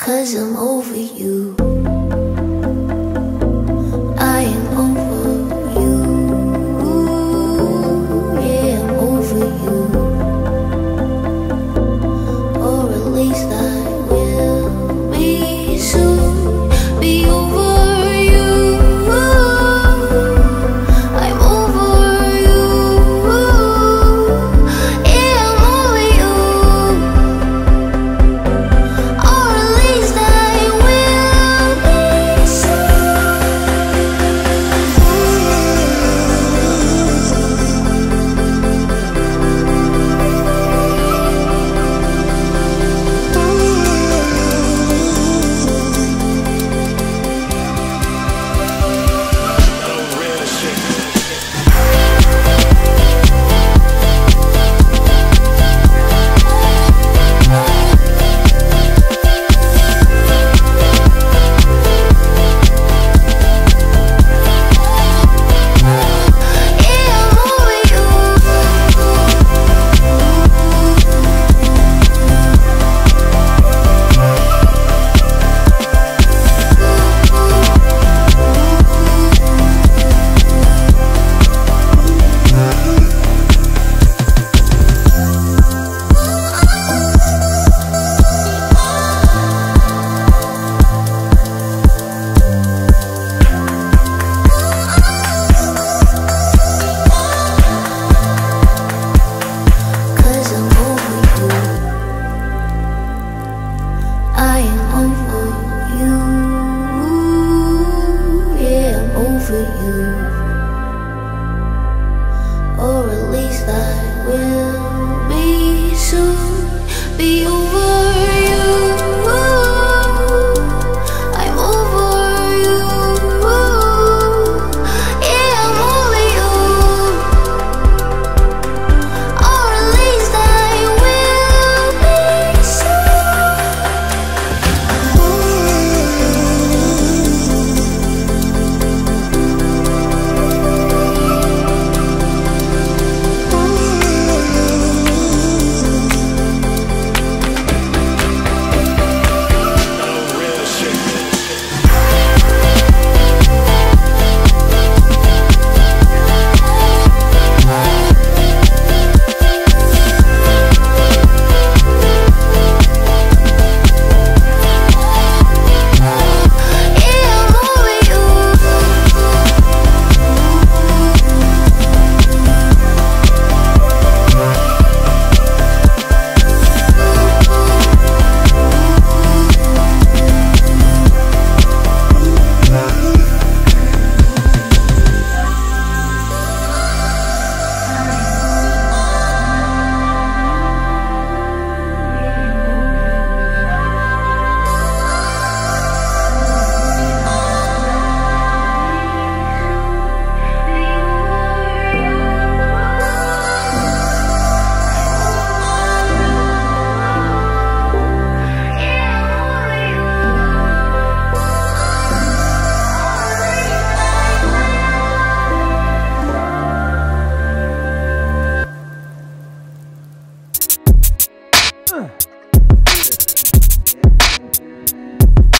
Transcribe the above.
'cause I'm over you. I am over you. Yeah, I'm over you. Or at least I will be soon. Be over you. I'm over you. Yeah, I'm over you. Or at least I will be soon. I am over you. Yeah, I'm over you.